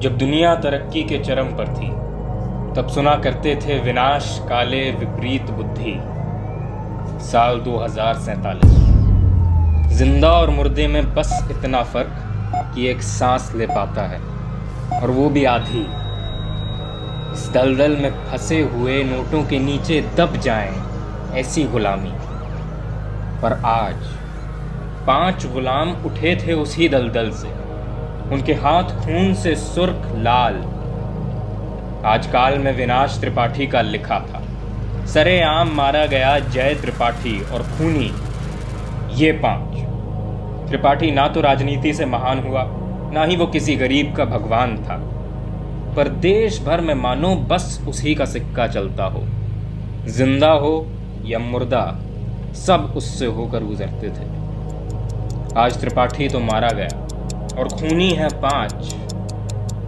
जब दुनिया तरक्की के चरम पर थी, तब सुना करते थे विनाश काले विपरीत बुद्धि। साल 2047। जिंदा और मुर्दे में बस इतना फर्क कि एक सांस ले पाता है, और वो भी आधी। इस दलदल में फंसे हुए नोटों के नीचे दब जाएं, ऐसी गुलामी। पर आज 5 गुलाम उठे थे उसी दलदल से, उनके हाथ खून से सुर्ख लाल। आज काल में विनाश त्रिपाठी का लिखा था, सरेआम मारा गया जय त्रिपाठी और खूनी ये 5। त्रिपाठी ना तो राजनीति से महान हुआ, ना ही वो किसी गरीब का भगवान था, पर देश भर में मानो बस उसी का सिक्का चलता हो। जिंदा हो या मुर्दा, सब उससे होकर गुजरते थे। आज त्रिपाठी तो मारा गया और खूनी है 5,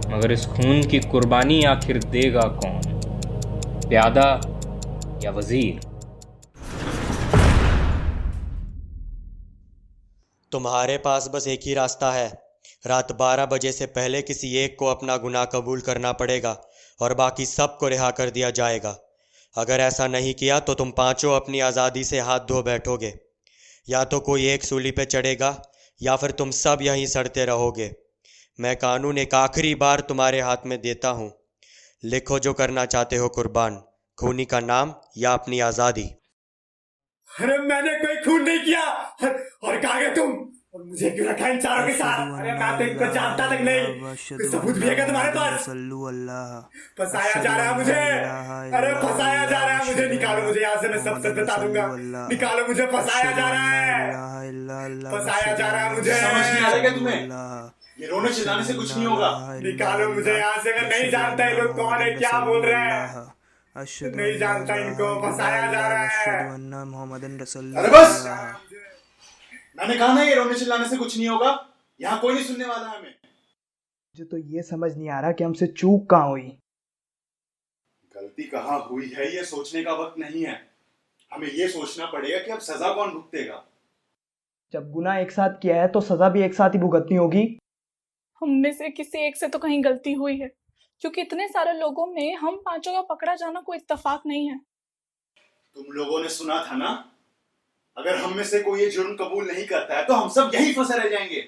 मगर इस खून की कुर्बानी आखिर देगा कौन, प्यादा या वजीर? तुम्हारे पास बस एक ही रास्ता है। रात 12 बजे से पहले किसी एक को अपना गुनाह कबूल करना पड़ेगा और बाकी सबको रिहा कर दिया जाएगा। अगर ऐसा नहीं किया तो तुम पांचों अपनी आज़ादी से हाथ धो बैठोगे। या तो कोई एक सूली पे चढ़ेगा या फिर तुम सब यहीं सड़ते रहोगे। मैं कानून एक आखिरी बार तुम्हारे हाथ में देता हूँ। लिखो जो करना चाहते हो कुर्बान, खूनी का नाम या अपनी आज़ादी। अरे मैंने कोई खून नहीं किया। और कहाँ गए तुम? और मुझे क्यों रखा इन चारों के साथ? अरे मैं तो इनको जानता तक नहीं। कोई सबूत भी है क्या तुम्हारे पास? फंसाया जा रहा है मुझे। अरे फंसाया जा रहा है मुझे। निकालो मुझे यहाँ से, मैं सब सच बता दूंगा। निकालो मुझे, फंसाया जा रहा है। फंसाया जा रहा है मुझे। समझ नहीं आ रहा क्या तुम्हें? ये रोने चिल्लाने से कुछ नहीं होगा। निकालो मुझे यहाँ से। मैं नहीं जानता ये लोग कौन है, क्या बोल रहे हैं। नहीं जानता इनको। फंसाया जा रहा है। अरे बस, मैंने कहा ना ये रोने चिल्लाने से कुछ नहीं होगा। यहाँ कोई नहीं सुनने वाला है हमें। मुझे तो ये समझ नहीं आ रहा कि हमसे चूक कहाँ हुई। गलती कहाँ हुई है ये सोचने का वक्त नहीं है। हमें ये सोचना पड़ेगा कि अब सजा कौन भुगतेगा। जब गुनाह एक साथ किया है तो सजा भी एक साथ ही भुगतनी होगी। हम में से किसी एक से तो कहीं गलती हुई है, क्योंकि इतने सारे लोगों में हम पांचों का पकड़ा जाना कोई इत्तेफाक नहीं है। तुम लोगों ने सुना था ना, अगर हम में से कोई ये जुर्म कबूल नहीं करता है तो हम सब यहीं फंसे रह जाएंगे।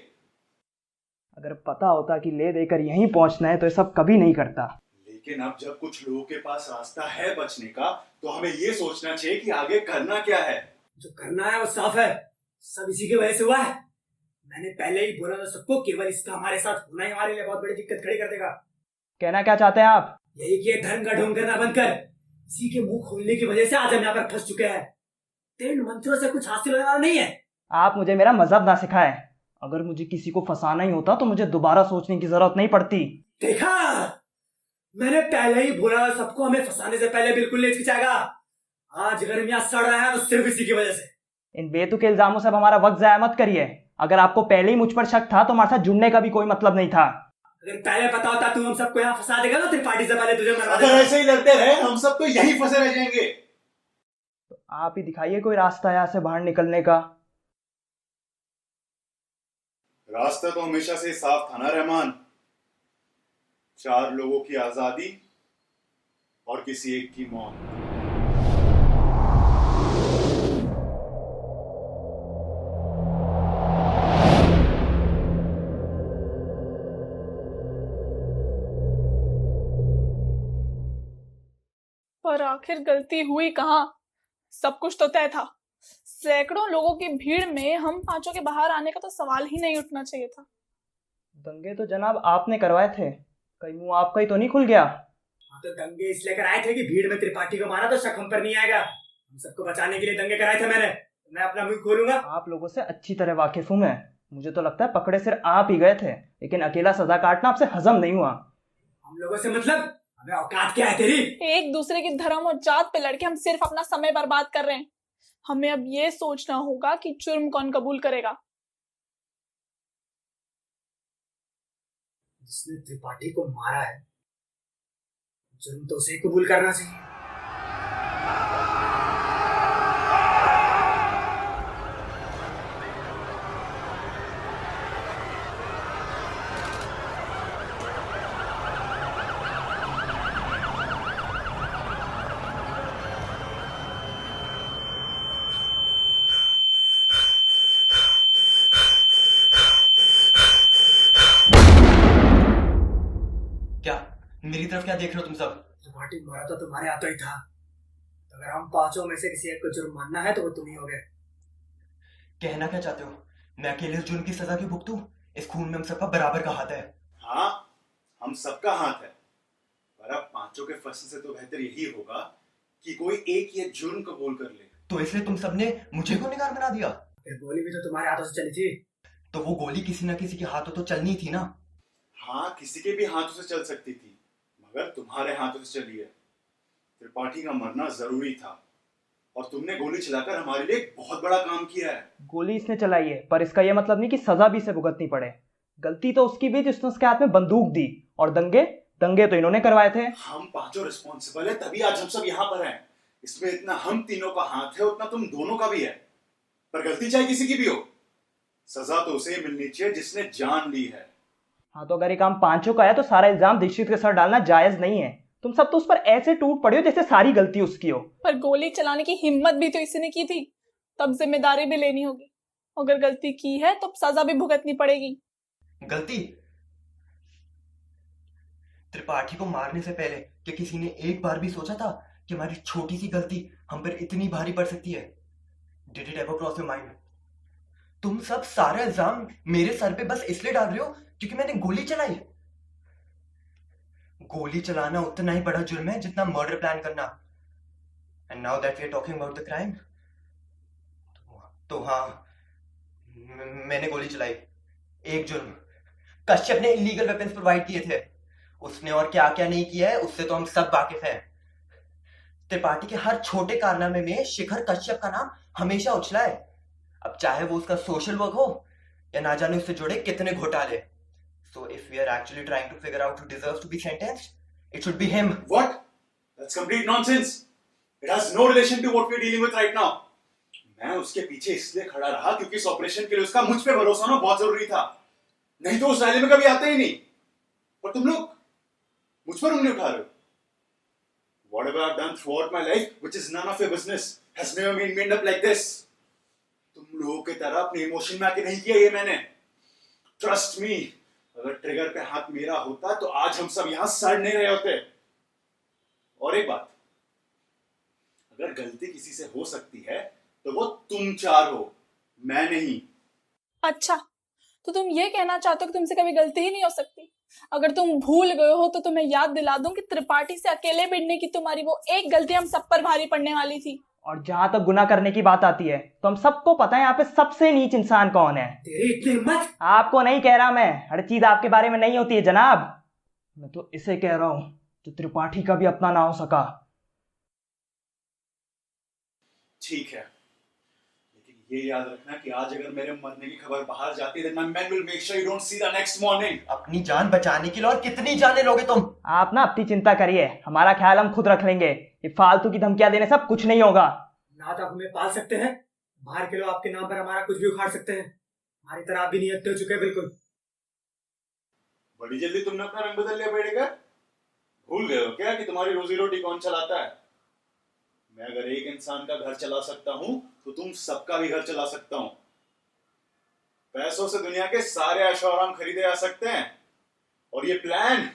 अगर पता होता कि ले देकर यहीं पहुंचना है तो ये सब कभी नहीं करता। लेकिन अब जब कुछ लोगों के पास रास्ता है बचने का, तो हमें ये सोचना चाहिए कि आगे करना क्या है। जो करना है वो साफ है, सब इसी की वजह से हुआ है। मैंने पहले ही बोला था सबको, केवल इसका हमारे साथ होना ही हमारे लिए बहुत बड़ी दिक्कत खड़ी कर देगा। कहना क्या चाहते हैं आप? यही कि धर्म का ढोंग करना बंद कर। इसी के मुंह खोलने की वजह से आज हम यहाँ पर फंस चुके हैं। तेरे मंत्रों से कुछ हासिल होने वाला नहीं है। आप मुझे मेरा मजहब ना सिखाएं। अगर मुझे किसी को फंसाना ही होता तो मुझे दोबारा सोचने की जरूरत नहीं पड़ती। देखा, मैंने पहले ही बोला सबको, हमें फंसाने से पहले बिल्कुल नहीं हिचकिचाएगा। आज अगर हम यहाँ सड़ रहे हैं तो सिर्फ इसी की वजह से। इन बेतुके इल्जामों से अब हमारा वक्त जाया मत करिए। अगर आपको पहले ही मुझ पर शक था तो हमारे साथ जुड़ने का भी कोई मतलब नहीं था। अगर पहले पता होता तू हम सबको यहाँ फंसा देगा तो त्रिपाठी से पहले तुझे मरवा अगर देगा। ऐसे ही लड़ते रहे हम सब तो यहीं फंसे रह जाएंगे। तो आप ही दिखाइए कोई रास्ता यहाँ से बाहर निकलने का। रास्ता तो हमेशा से साफ था ना रहमान। 4 लोगों की आजादी और किसी एक की मौत। पर आखिर गलती हुई कहाँ? सब कुछ तो तय था। सैकड़ों लोगों की भीड़ में हम पांचों के बाहर आने का तो सवाल ही नहीं उठना चाहिए था। दंगे तो जनाब आपने करवाए थे, कहीं मुंह आपका ही तो नहीं खुल गया? तो दंगे इसलिए कराए थे कि भीड़ में त्रिपाठी को मारा तो शक हम पर नहीं आएगा। हम सबको बचाने के लिए दंगे कराए थे मैंने। मैं अपना मुंह खोलूंगा? आप लोगों से अच्छी तरह वाकिफ हूं मैं। मुझे तो लगता है पकड़े सिर्फ आप ही गए थे, लेकिन अकेला सजा काटना आपसे हजम नहीं हुआ। हम लोगों से मतलब? हमें औकात क्या है तेरी? एक दूसरे की धर्म और जात पे लड़के हम सिर्फ अपना समय बर्बाद कर रहे हैं। हमें अब ये सोचना होगा कि जुर्म कौन कबूल करेगा। जिसने त्रिपाठी को मारा है, जुर्म तो उसे कबूल करना चाहिए। तरफ क्या देख रहे हो तुम सब? त्रिपाठी मारा तो तुम्हारे हाथों ही था। अगर हम पांचों में से किसी एक को जुर्म मानना है तो वो तुम ही होगे। कहना क्या चाहते हो? मैं अकेले इस जुर्म की सजा क्यों भुगतूं? इस खून में हम सबका बराबर का हाथ है। हाँ, हम सबका हाथ है, पर अब पांचों के फंसने से तो बेहतर यही होगा कि कोई एक ये जुर्म कबूल कर ले। तो इसलिए तुम सबने मुझे गुनहगार बना दिया? फिर गोली भी तो तुम्हारे हाथों से चली थी। तो वो गोली किसी ना किसी के हाथों तो चलनी थी ना। हाँ, किसी के भी हाथों से चल सकती थी, मगर तुम्हारे हाथों से चली है। त्रिपाठी का मरना जरूरी था और तुमने गोली चलाकर हमारे लिए एक बहुत बड़ा काम किया है। गोली इसने चलाई है, पर इसका यह मतलब नहीं कि सजा भी इसे भुगतनी पड़े। गलती तो उसकी भी जिसने उसके हाथ में बंदूक दी, और दंगे दंगे तो इन्होंने करवाए थे। हम पांचों रिस्पॉन्सिबल है, तभी आज हम सब यहाँ पर हैं। इसमें इतना हम तीनों का हाथ है, उतना तुम दोनों का भी है। पर गलती चाहे किसी की भी हो, सजा तो उसे मिलनी चाहिए जिसने जान ली है। हाँ, तो अगर ये काम पांचों का है तो सारा इल्जाम दीक्षित के सर डालना जायज नहीं है। तुम सब तो उस पर ऐसे टूट पड़े हो जैसे सारी गलती उसकी हो। पर गोली चलाने की हिम्मत भी तो इसी ने की थी, तब जिम्मेदारी भी लेनी होगी। अगर गलती की है तो सजा भी भुगतनी पड़ेगी। गलती? त्रिपाठी को मारने से पहले क्या किसी ने एक बार भी सोचा था कि हमारी छोटी सी गलती हम पर इतनी भारी पड़ सकती है? Did it ever cross your mind? तुम सब सारा इल्जाम मेरे सर पे बस इसलिए डाल रहे हो क्योंकि मैंने गोली चलाई। गोली चलाना उतना ही बड़ा जुर्म है जितना मर्डर प्लान करना। And now that we are talking about the crime, तो हाँ, मैंने गोली चलाई। एक जुर्म। कश्यप ने इलीगल वेपन्स प्रोवाइड किए थे। उसने और क्या क्या नहीं किया है उससे तो हम सब वाकिफ हैं। त्रिपाठी के हर छोटे कारनामे में शिखर कश्यप का नाम हमेशा उछला है, अब चाहे वो उसका सोशल वर्क हो या ना जाने उससे जुड़े कितने घोटाले। So if we are actually trying to figure out who deserves to be sentenced, it should be him. What? That's complete nonsense. It has no relation to what we're dealing with right now. मैं उसके पीछे इसलिए खड़ा रहा क्योंकि इस operation के लिए उसका मुझ पे भरोसा होना बहुत जरूरी था। नहीं तो उस रैली में कभी आते ही नहीं। पर तुम लोग मुझ पर उंगली उठा रहे हो। Whatever I've done throughout my life, which is none of your business, has never made me end up like this. तुम लोगों की तरह अपने इमोशन में आके नहीं किया ये मैंने। Trust me. अगर ट्रिगर पे हाथ मेरा होता तो आज हम सब यहां सड़ नहीं रहे होते। और एक बात, अगर गलती किसी से हो सकती है तो वो तुम चार हो, मैं नहीं। अच्छा, तो तुम ये कहना चाहते हो कि तुमसे कभी गलती ही नहीं हो सकती? अगर तुम भूल गए हो तो तुम्हें याद दिला दूं कि त्रिपाठी से अकेले भिड़ने की तुम्हारी वो एक गलती हम सब पर भारी पड़ने वाली थी। और जहां तक गुनाह करने की बात आती है तो हम सबको पता है यहाँ पे सबसे नीच इंसान कौन है। तेरी इतनी हिम्मत? आपको नहीं कह रहा मैं, हर चीज आपके बारे में नहीं होती है जनाब। मैं तो इसे कह रहा हूं जो त्रिपाठी का भी अपना ना हो सका। ठीक है, लेकिन ये याद रखना कि आज अगर मेरे मरने की खबर बाहर जाती है, then my men will make sure you don't see the next morning. अपनी जान बचाने के लिए और कितनी जाने लोगे तुम? आप ना अपनी चिंता करिए, हमारा ख्याल हम खुद रख लेंगे। ये फालतू की धमकियां देने सब कुछ नहीं होगा। ना तो आप हमें पाल सकते हैं, बाहर के लोग आपके नाम पर हमारा कुछ भी उखाड़ सकते हैं। हमारी तरह आप भी नियत हो चुके हैं बिल्कुल। बड़ी जल्दी तुमने अपना रंग बदल लिया बेड़ेकर। भूल गए हो क्या कि तुम्हारी रोजी रोटी कौन चलाता है? मैं अगर एक इंसान का घर चला सकता हूं तो तुम सबका भी घर चला सकता हूं। पैसों से दुनिया के सारे ऐशो आराम खरीदे जा सकते हैं, और ये प्लान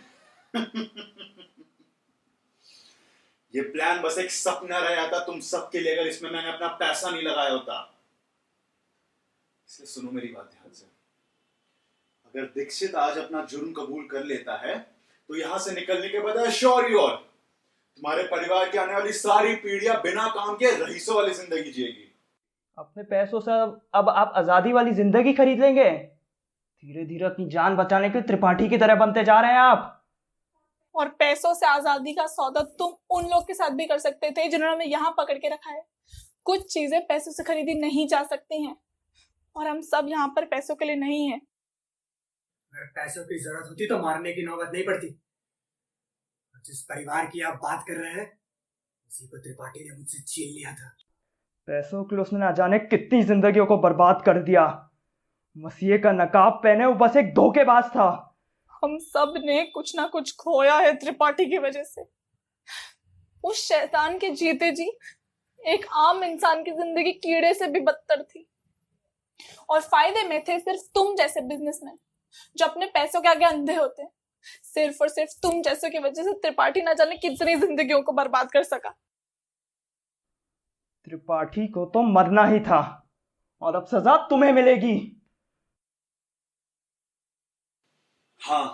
ये प्लान बस एक सपना रह जाता तुम सबके लिए अगर इसमें मैंने अपना पैसा नहीं लगाया होता। इसलिए सुनो मेरी बात ध्यान से। अगर दीक्षित आज अपना जुर्म कबूल कर लेता है तो यहां से निकलने के बाद श्योर यू और तुम्हारे परिवार की आने वाली सारी पीढ़ियां बिना काम के रईसों वाली जिंदगी जिएगी। अपने पैसों से अब आप आजादी वाली जिंदगी खरीद लेंगे। धीरे धीरे अपनी जान बचाने के लिए त्रिपाठी की तरह बनते जा रहे हैं आप। और पैसों से आजादी का सौदा तुम उन लोग के साथ भी कर सकते थे जिन्होंने हमें यहाँ पकड़ के रखा है। कुछ चीजें पैसों से खरीदी नहीं जा सकती हैं, और हम सब यहाँ पर पैसों के लिए नहीं हैं। अगर पैसों की जरूरत होती तो मारने की नौबत नहीं पड़ती। जिस परिवार की आप बात कर रहे हैं उसी को त्रिपाठी ने मुझसे छीन लिया था। पैसों के लिए उसने ना जाने कितनी जिंदगियों को बर्बाद कर दिया। मसीहे का नकाब पहने वो बस एक धोखेबाज था। हम सब ने कुछ ना कुछ खोया है त्रिपाठी की वजह से। उस शैतान के जीते जी एक आम इंसान की जिंदगी कीड़े से भी बदतर थी, और फायदे में थे सिर्फ तुम जैसे बिजनेसमैन जो अपने पैसों के आगे अंधे होते हैं, सिर्फ और सिर्फ तुम जैसों की वजह से त्रिपाठी न जाने कितनी जिंदगियों को बर्बाद कर सका। त्रिपाठी को तो मरना ही था और अब सजा तुम्हें मिलेगी। हाँ,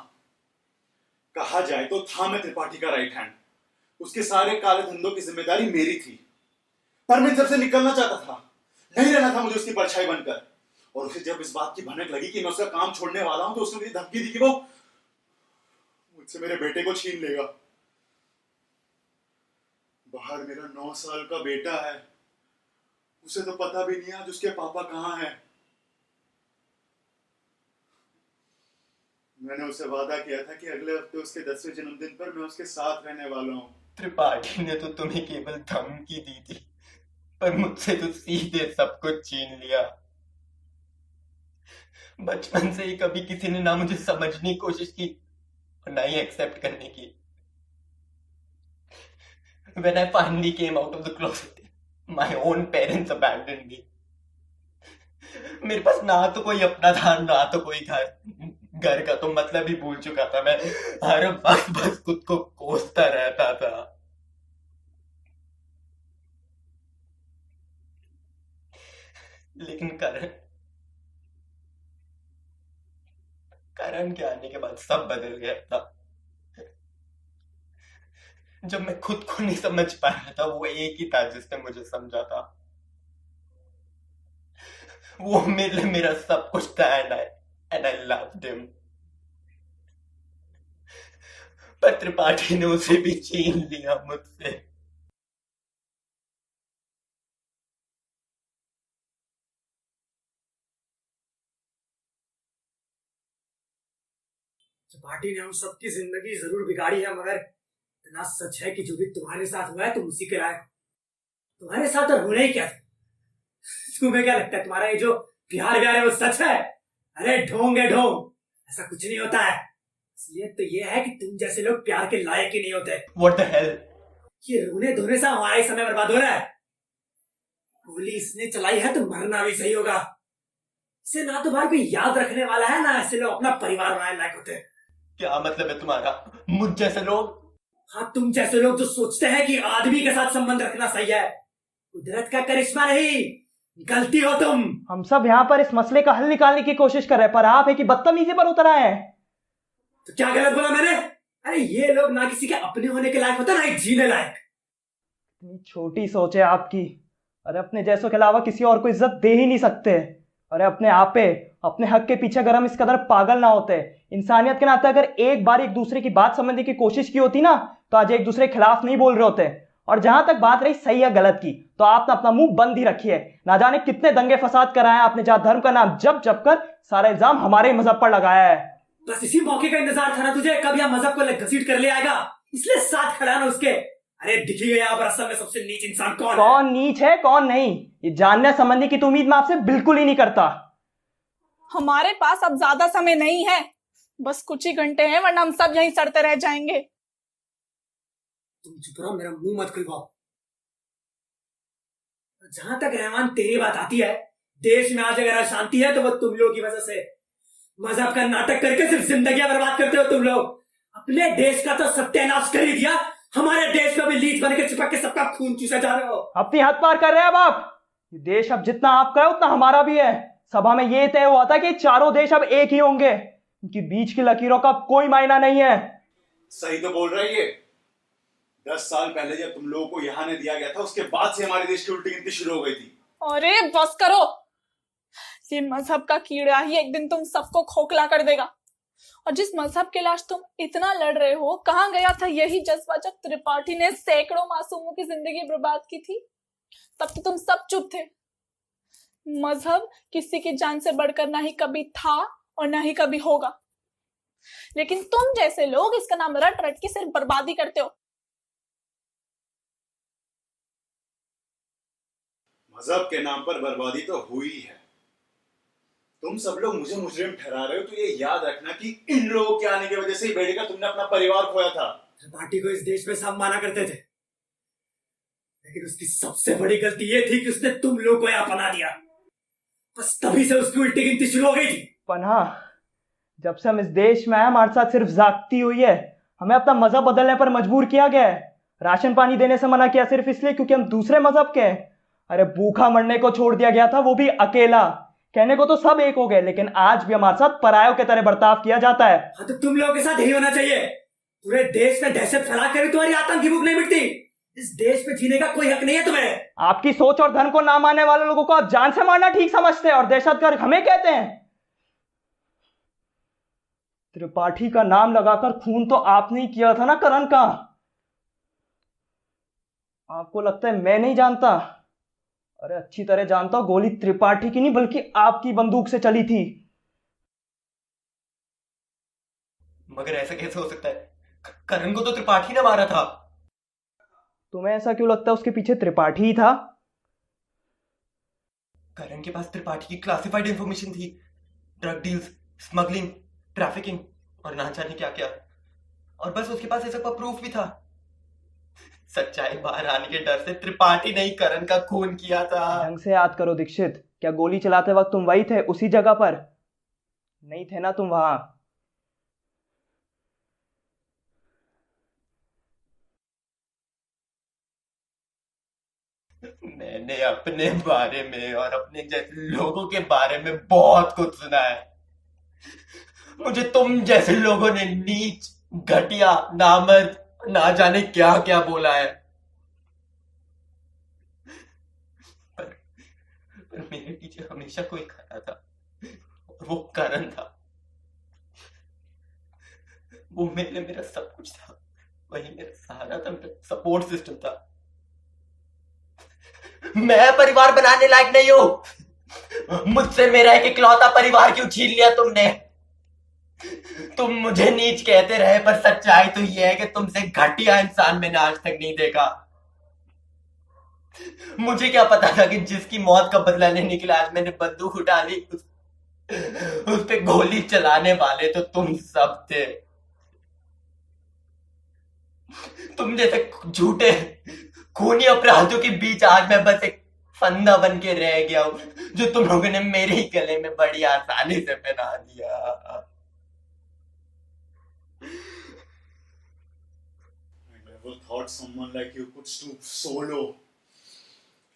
कहा जाए तो था मैं त्रिपाठी का राइट हैंड। उसके सारे काले धंधों की जिम्मेदारी मेरी थी, पर मैं सबसे निकलना चाहता था, नहीं रहना था मुझे उसकी परछाई बनकर। और उसे जब इस बात की भनक लगी कि मैं उसका काम छोड़ने वाला हूं, तो उसने मुझे धमकी दी कि वो मुझसे मेरे बेटे को छीन लेगा। बाहर मेरा 9 साल का बेटा है, उसे तो पता भी नहीं आज उसके पापा कहाँ हैं। मैंने उसे वादा किया था कि अगले हफ्ते उसके 10वें जन्मदिन पर मैं उसके साथ रहने वाला हूँ। त्रिपाठी ने तो तुम्हें केवल धमकी दी थी, पर मुझसे तो सीधे सब कुछ छीन लिया। बचपन से ही कभी किसी ने ना मुझे समझने की कोशिश की और ना ही एक्सेप्ट करने की। When I finally came out of the closet, my own parents abandoned me. मेरे पास ना तो कोई अपना था, ना तो कोई घर का तो मतलब ही भूल चुका था मैं। हर वक्त बस खुद को कोसता रहता था। लेकिन करण के आने के बाद सब बदल गया था। जब मैं खुद को नहीं समझ पाया था, वो एक ही था जिसने मुझे समझा था। वो मेरे लिए मेरा सब कुछ था, and I loved him. पर त्रिपाठी ने उसे भी छीन लिया मुझसे। त्रिपाठी ने हम सबकी जिंदगी जरूर बिगाड़ी है, मगर इतना सच है कि जो भी तुम्हारे साथ हुआ है तुम उसी के लायक। तुम्हारे साथ और होना ही क्या था? तुम्हें क्या लगता है तुम्हारा ये जो प्यार व्यार है वो सच है? अरे ढोंग है ढोंग, ऐसा कुछ नहीं होता है। इसलिए तो ये है कि तुम जैसे लोग प्यार के लायक ही नहीं होते। What the hell? ये रोने धोने से हमारा ही समय बर्बाद हो रहा है। गोली इसने चलाई है तो मरना भी सही होगा। इसे ना तो बाहर कोई याद रखने वाला है, ना ऐसे लोग अपना परिवार बनाने लायक होते हैं। क्या मतलब है तुम्हारा? मुझ जैसे लोग? हाँ, तुम जैसे लोग जो सोचते हैं कि आदमी के साथ संबंध रखना सही है। कुदरत का करिश्मा नहीं, गलती हो तुम। हम सब यहाँ पर इस मसले का हल निकालने की कोशिश कर रहे हैं, पर आप है कि बदतमीजी पर उतर आए हैं। तो क्या गलत बोला मैंने? अरे ये लोग ना किसी के अपने होने के लायक होते, ना ही जीने लायक। इतनी छोटी सोच है आपकी। अरे अपने जैसों के अलावा किसी और को इज्जत दे ही नहीं सकते। अरे अपने आप पे, अपने हक के पीछे अगर हम इस कदर पागल ना होते, इंसानियत के नाते अगर एक बार एक दूसरे की बात समझने की कोशिश की होती ना, तो आज एक दूसरे के खिलाफ नहीं बोल रहे होते। और जहां तक बात रही सही या गलत की, तो आपने अपना मुंह बंद ही रखी है। ना जाने कितने दंगे फसाद कराए आपने, जहां धर्म का नाम जप जप कर सारा इल्जाम हमारे मजहब पर लगाया है। बस इसी मौके का इंतजार था ना तुझे, कब यह मजहब को घसीट कर ले आएगा, इसलिए साथ खड़ा ना उसके। अरे दिखी गया अब असल में सबसे नीच इंसान कौन है। कौन नीच है कौन नहीं, ये जानने समझने की तो उम्मीद मैं आपसे बिल्कुल ही नहीं करता। हमारे पास अब ज्यादा समय नहीं है, बस कुछ ही घंटे हैं, वरना हम सब यहीं सड़ते रह जाएंगे। तुम चुप रहो, मेरा मुंह मत खुलवाओ। जहां तक रहमान तेरी बात आती है, देश में आज अगर अशांति है तो वो तुम लोगों की वजह से। मजहब का नाटक करके सिर्फ जिंदगियां बर्बाद करते हो तुम लोग। अपने देश का तो सत्यानाश कर ही दिया, हमारे देश में भी लीच बन के चिपक के सबका खून चूसे जा रहे हो। अपनी हद पार कर रहे हैं अब आप। ये देश अब जितना आपका है उतना हमारा भी है। सभा में ये तय हुआ था कि चारों देश अब एक ही होंगे, इनकी बीच की लकीरों का कोई मायना नहीं है। सही तो बोल रहा है ये। 10 साल पहले जब तुम लोगों को यहाँ ने दिया गया था, उसके बाद से हमारे देश की उल्टी गिनती शुरू हो गई थी। अरे बस करो, ये मजहब का कीड़ा ही एक दिन तुम सबको खोखला कर देगा। और जिस मजहब के लाश तुम इतना लड़ रहे हो, कहाँ गया था यही जज्बा जब त्रिपाठी ने सैकड़ों मासूमों की जिंदगी बर्बाद की थी? तब तो तुम सब चुप थे। मजहब किसी की जान से बढ़कर ना ही कभी था और ना ही कभी होगा, लेकिन तुम जैसे लोग इसका नाम रट रट के सिर्फ बर्बादी करते हो। मजहब के नाम पर बर्बादी तो हुई है। तुम सब लोग मुझे मुजरिम ठहरा रहे हो, तो ये याद रखना कि इन लोगों के आने की वजह से ही बेटे का तुमने अपना परिवार खोया था। त्रिपाठी को इस देश में सब माना करते थे, लेकिन उसकी सबसे बड़ी गलती ये थी कि उसने तुम लोग को यहाँ पना दिया। बस तभी से उसकी उल्टी गिनती शुरू हो गई थी। पनाह, जब से हम इस देश में आए हमारे साथ सिर्फ जागती हुई है। हमें अपना मजहब बदलने पर मजबूर किया गया है। राशन पानी देने से मना किया सिर्फ इसलिए क्योंकि हम दूसरे मजहब के हैं। अरे भूखा मरने को छोड़ दिया गया था, वो भी अकेला। कहने को तो सब एक हो गए, लेकिन आज भी हमारे साथ परायों की तरह बर्ताव किया जाता है। हाँ तो तुम लोगों के साथ यही होना चाहिए। पूरे देश में दहशत फैला कर भी तुम्हारी आतंक की भूख नहीं मिटती। इस देश में जीने का कोई हक नहीं है तुम्हें। आपकी सोच और धर्म को ना मानने वाले लोगों को आप जान से मारना ठीक समझते हैं और दहशतगर्द हमें कहते हैं। त्रिपाठी का नाम लगाकर खून तो आपने ही किया था ना करण का। आपको लगता है मैं नहीं जानता? अरे अच्छी तरह जानता हूं, गोली त्रिपाठी की नहीं बल्कि आपकी बंदूक से चली थी। मगर ऐसा कैसे हो सकता है? करण को तो त्रिपाठी ने मारा था। तुम्हें ऐसा क्यों लगता है उसके पीछे त्रिपाठी ही था? करण के पास त्रिपाठी की क्लासिफाइड इंफॉर्मेशन थी। ड्रग डील्स, स्मगलिंग, ट्रैफिकिंग और ना जाने क्या क्या। और बस उसके पास ऐसा का प्रूफ भी था। सच्चाई बाहर आने के डर से त्रिपाठी ने ही करण का खून किया था। ढंग से याद करो दीक्षित, क्या गोली चलाते वक्त तुम वही थे, उसी जगह पर? नहीं थे ना तुम वहां? मैंने अपने बारे में और अपने जैसे लोगों के बारे में बहुत कुछ सुना है। मुझे तुम जैसे लोगों ने नीच, घटिया, नामर्द, ना जाने क्या क्या बोला है। पर मेरे पीछे हमेशा कोई खड़ा था और वो करण था। वो मेरा सब कुछ था। वही मेरा सहारा था, मेरा सपोर्ट सिस्टम था। मैं परिवार बनाने लायक नहीं हूं। मुझसे मेरा एक इकलौता परिवार क्यों छीन लिया तुमने? तुम मुझे नीच कहते रहे, पर सच्चाई तो यह है कि तुमसे घटिया इंसान मैंने आज तक नहीं देखा। मुझे क्या पता था कि जिसकी मौत का बदला लेने के लिए आज मैंने बंदूक उठा ली, उस पे गोली चलाने वाले तो तुम सब थे। तुम जैसे झूठे खूनी अपराधियों के बीच आज मैं बस एक फंदा बन के रह गया हूं, जो तुम लोगों ने मेरे ही गले में बड़ी आसानी से पहना दिया। never thought someone like you could stoop so low.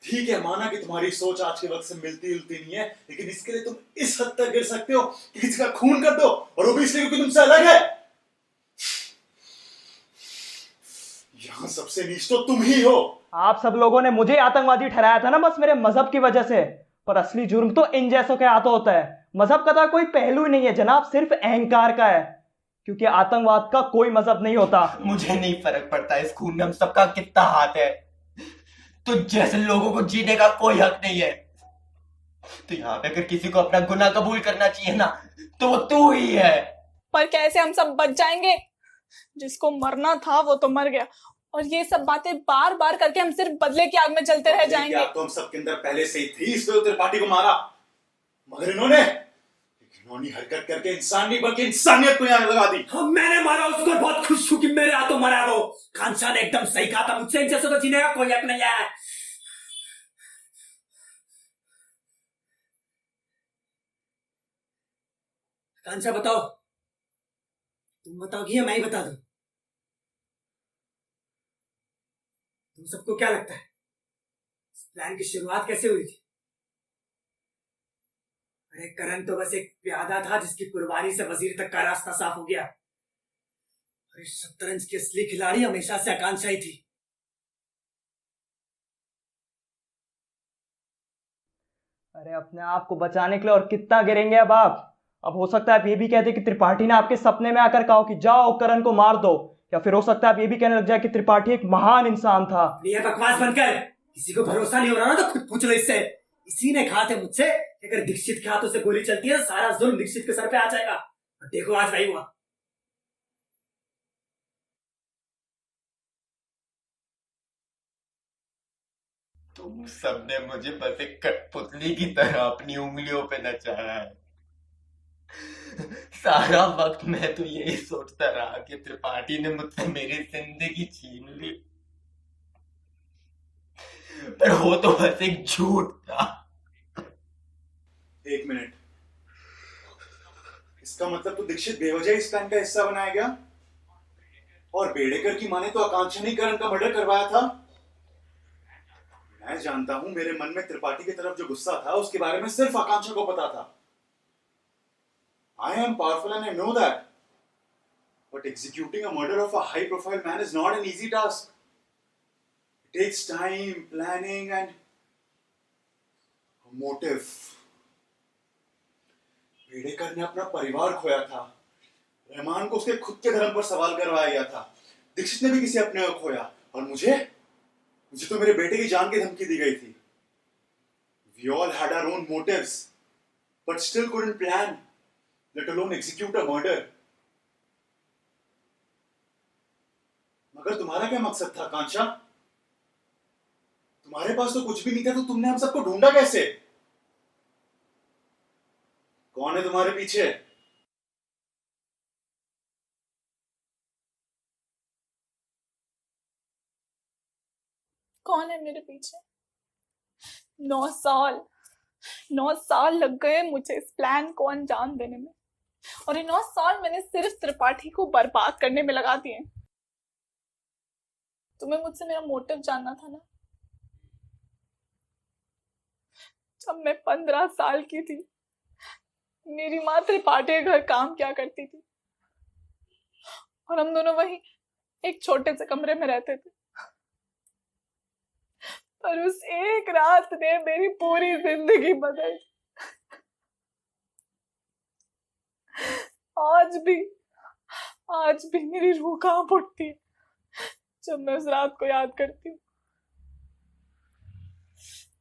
ठीक है, माना कि तुम्हारी सोच आज के वक्त से मिलती जुलती नहीं है, लेकिन इसके लिए तुम इस हद तक गिर सकते हो कि किसी का खून कर दो, और वो भी इसलिए क्योंकि तुमसे अलग है। यहाँ सबसे नीच तो तुम ही हो। आप सब लोगों ने मुझे आतंकवादी ठहराया था ना, बस मेरे मजहब की वजह से। पर असली जुर्म तो इन जैसों के हाथों होता है। मजहब का तो कोई पहलू ही नहीं है जनाब, सिर्फ अहंकार का है। क्योंकि आतंकवाद का कोई मजहब नहीं होता। मुझे नहीं फर्क पड़ता इस खून में हम सबका कितना हाथ है। तो जैसे लोगों को जीने का कोई हक नहीं है। तो यहाँ पे अगर किसी को अपना गुनाह कबूल करना चाहिए ना, तो वो तू ही है। पर कैसे हम सब बच जाएंगे? जिसको मरना था वो तो मर गया, और ये सब बातें बार बार करके हम सिर्फ बदले की आग में जलते रह जाएंगे। तो हम सबके अंदर पहले से ही थी, इसलिए त्रिपाठी को मारा। मगर इन्होंने हरकत करके इंसान नहीं बल्कि इंसानियत को यहाँ लगा दी। हाँ, मैंने मारा उसको, बहुत खुश हूं कि मेरे हाथों मरा वो। खानशाह ने एकदम सही कहा था, मुझसे इन जैसे तो जीने का कोई हक नहीं है। खानशाह बताओ, तुम बताओगी या मैं ही बता दूं? तुम सबको क्या लगता है इस प्लान की शुरुआत कैसे हुई थी? अरे करण तो बस एक प्यादा था जिसकी कुर्बानी से वजीर तक का रास्ता साफ हो गया। अरे शतरंज की असली खिलाड़ी हमेशा से आकांक्षा ही थी। अरे अपने आप को बचाने के लिए और कितना गिरेंगे अब आप? अब हो सकता है आप ये भी कहते कि त्रिपाठी ने आपके सपने में आकर कहा कि जाओ करण को मार दो, या फिर हो सकता है आप ये भी कहने लग जाए कि त्रिपाठी एक महान इंसान था। ये बकवास बनकर किसी को भरोसा नहीं हो रहा ना, तो खुद पूछ लो इससे। इसी ने कहा था मुझसे कि अगर दीक्षित के हाथों से गोली चलती है तो सारा जुल्म दीक्षित के सर पे आ जाएगा। और देखो आज वही हुआ। तुम सबने मुझे बस एक कठपुतली की तरह अपनी उंगलियों पे नचाया है। सारा वक्त मैं तो यही सोचता रहा कि त्रिपाठी ने मुझसे मेरी जिंदगी छीन ली, पर वो तो बस एक झूठ था। एक मिनट, इस इसका मतलब तो दीक्षित बेवजह इस प्लान का हिस्सा बनाया गया, और बेड़ेकर की मां ने तो आकांक्षा ने करण का मर्डर करवाया था। मैं जानता हूं मेरे मन में त्रिपाठी की तरफ जो गुस्सा था उसके बारे में सिर्फ आकांक्षा को पता था। I am powerful and I know that. But executing a murder of a high profile man is not an easy task. It takes time, planning and a motive. Bedekar ने अपना परिवार खोया था, रहमान को उसके खुद के धर्म पर सवाल करवाया गया था, दीक्षित ने भी किसी अपने को खोया, और मुझे तो मेरे बेटे की जान की धमकी दी गई थी। We all had our own motives, but still couldn't plan, let alone execute a murder. मगर तुम्हारा क्या मकसद था कांचा? तुम्हारे पास तो कुछ भी नहीं था, तो तुमने हम सबको ढूंढा कैसे? कौन है तुम्हारे पीछे? कौन है मेरे पीछे? 9 साल लग गए मुझे इस प्लान को अंजाम देने में, और ये 9 साल मैंने सिर्फ त्रिपाठी को बर्बाद करने में लगा दिए। तुम्हें मुझसे मेरा मोटिव जानना था ना? जब मैं 15 साल की थी, मेरी माँ त्रिपाठी के घर काम किया करती थी, और हम दोनों वहीं एक छोटे से कमरे में रहते थे। पर उस एक रात ने मेरी पूरी जिंदगी बदल दी। आज भी मेरी रूह कांप उठती है जब मैं उस रात को याद करती हूँ।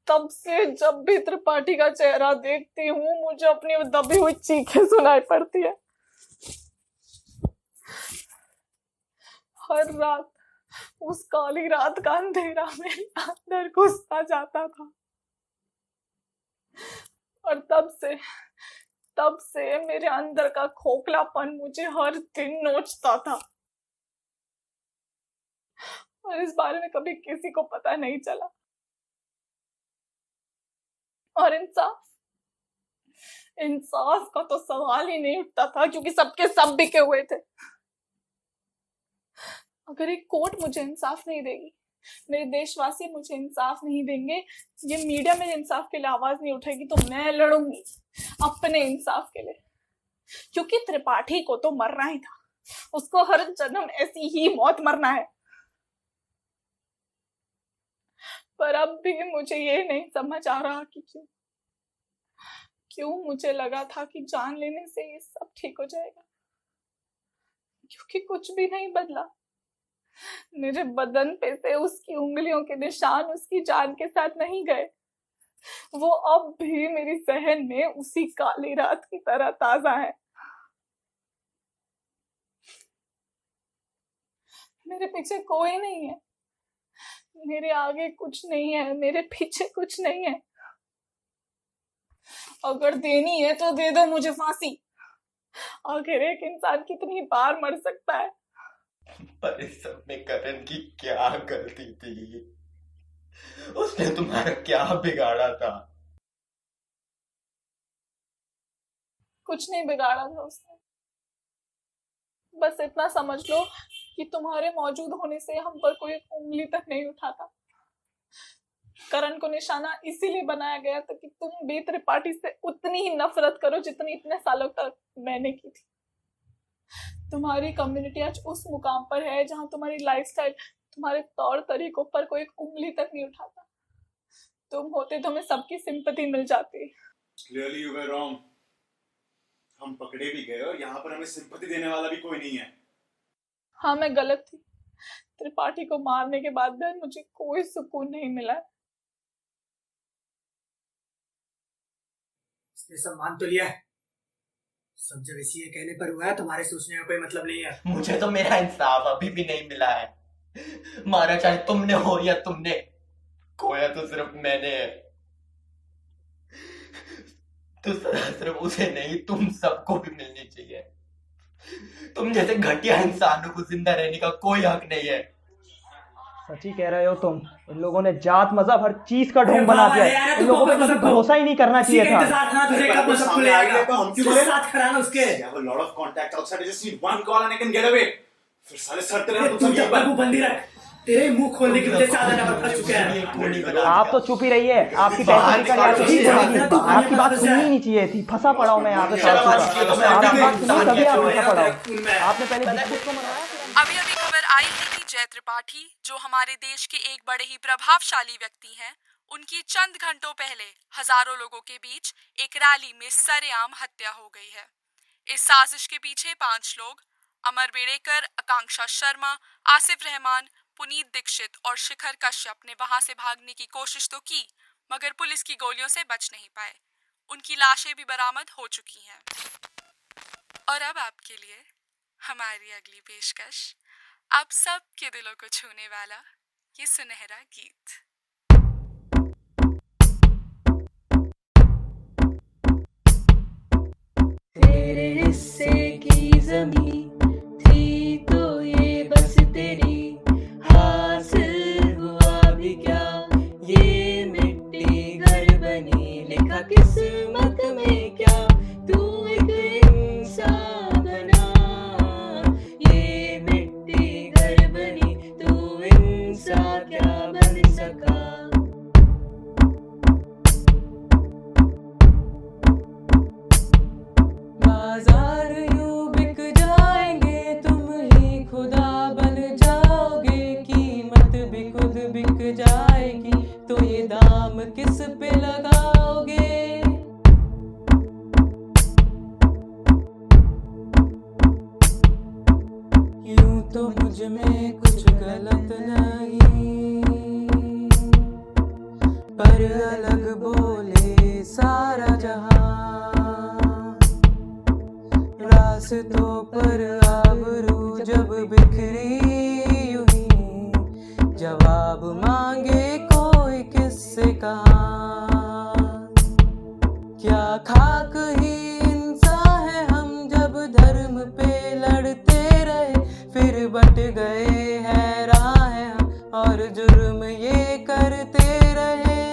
तब से जब भी त्रिपाठी का चेहरा देखती हूँ, मुझे अपनी दबी हुई चीखें सुनाई पड़ती है। हर रात उस काली रात का अंधेरा मेरे अंदर घुसता जाता था, और तब से मेरे अंदर का खोखलापन मुझे हर दिन नोचता था, और इस बारे में कभी किसी को पता नहीं चला। और इंसाफ का तो सवाल ही नहीं उठता था, क्योंकि सबके सब बिके हुए थे। अगर एक कोर्ट मुझे इंसाफ नहीं देगी, मेरे देशवासी मुझे इंसाफ नहीं देंगे, ये मीडिया में इंसाफ के लिए आवाज नहीं उठेगी, तो मैं लड़ूंगी अपने इंसाफ के लिए। क्योंकि त्रिपाठी को तो मरना ही था, उसको हर जन्म ऐसी ही मौत मरना है। पर अब भी मुझे ये नहीं समझ आ रहा कि क्यों मुझे लगा था कि जान लेने से ये सब ठीक हो जाएगा, क्योंकि कुछ भी नहीं बदला। मेरे बदन पे से उसकी उंगलियों के निशान उसकी जान के साथ नहीं गए, वो अब भी मेरी जहन में उसी काली रात की तरह ताजा है। मेरे पीछे कोई नहीं है, मेरे आगे कुछ नहीं है, मेरे पीछे कुछ नहीं है। अगर देनी है तो दे दो मुझे फांसी। आखिर एक इंसान कितनी बार मर सकता है? पर इस सब में करण की क्या गलती थी? उसने तुम्हारा क्या बिगाड़ा था? कुछ नहीं बिगाड़ा था उसने। बस इतना समझ लो कि तुम्हारे मौजूद होने से हम पर कोई उंगली तक नहीं उठाता। करण को निशाना इसीलिए बनाया गया था कि तुम भी त्रिपाठी से उतनी ही नफरत करो जितनी इतने सालों तक मैंने की थी। तुम्हारी कम्युनिटी आज उस मुकाम पर है जहां तुम्हारी लाइफस्टाइल, तुम्हारे तौर तरीकों पर कोई एक उंगली तक नहीं उठाता। तुम होते तो हमें सबकी सिंपैथी मिल जाती। Clearly you were wrong. हम पकड़े भी गए और यहाँ पर हमें सिंपैथी देने वाला भी कोई नहीं है। हाँ, मैं गलत थी। त्रिपाठी को मारने के बाद भी मुझे कोई सुकून नहीं मिला। इसने सब मान तो लिया है, सब जब इसी के कहने पर हुआ है, तुम्हारे सोचने का कोई मतलब नहीं है। मुझे तो मेरा इंसाफ अभी भी नहीं मिला है। मारा चाहे तुमने हो या तुमने, खोया तो सिर्फ मैंने है। तो सिर्फ उसे नहीं, तुम सबको भी मिलनी चाहिए। तुम जैसे घटिया इंसानों को जिंदा रहने का कोई हक नहीं है। सच ही कह रहे हो तुम। इन लोगों ने जात मजहब हर चीज का ढोंग बना दिया है। इन लोगों पे कभी भरोसा ही नहीं करना चाहिए था। इंतजार करना तुझे कब वो सब खुलेगा, तो हम क्यों उसके बोले? साथ खड़ा ना उसके। I have a lot of contact outside. I just need one call and I can get away. फिर साले सर तेरे तू जब बाबू बंदी रख, तेरे मुंह खोलने की वजह से आधा नंबर फंस चुका है। आप तो चुप ही रहिए। आपकी पैसे निकल यार कुछ नहीं बोलेगी। आपकी बात सुननी ही नहीं चाहिए थी। फंसा पड़ा हूं मैं यहाँ पे। आपकी बात सुनी तभी आप फंसा पड़ा हूं। आपने पहले बिस्कुट को मरवाया। अभी अभी खबर आई है कि जय त्रिपाठी, जो हमारे देश के एक बड़े ही प्रभावशाली व्यक्ति हैं, उनकी चंद घंटों पहले हजारों लोगों के बीच एक रैली में सरेआम हत्या हो गई है। इस साजिश के पीछे 5 लोग, अमर बेड़ेकर, आकांक्षा शर्मा, आसिफ रहमान, पुनीत दीक्षित और शिखर कश्यप ने वहां से भागने की कोशिश तो की, मगर पुलिस की गोलियों से बच नहीं पाए। उनकी लाशें भी बरामद हो चुकी हैं। और अब आपके लिए हमारी अगली पेशकश, आप सब के दिलों को छूने वाला ये सुनहरा गीत। तेरे हिस्से की जमीन थी तो ये बस तेरी, हासिल हुआ भी क्या ये मिट्टी घर बनी, लिखा किस्मत में क्या तू एक इंसान बना, ये मिट्टी घर बनी तू इंसान क्या बन सका। बाजार यूं बिक जाएंगे, तुम ही खुदा बन जाओगे, कीमत भी खुद बिक जाएगी, तो ये दाम किस पे लगाओगे। यूं तो मुझ में कुछ गलत नहीं, पर अलग बोले सारा जहां, रास्तों पर आबरू जब बिखरी यूं ही, जवाब मांगे कोई किससे कहाँ। क्या खाक ही इंसान है हम, जब धर्म पे लड़ते रहे, फिर बट गए हैं राहें हम, और जुर्म ये करते रहे।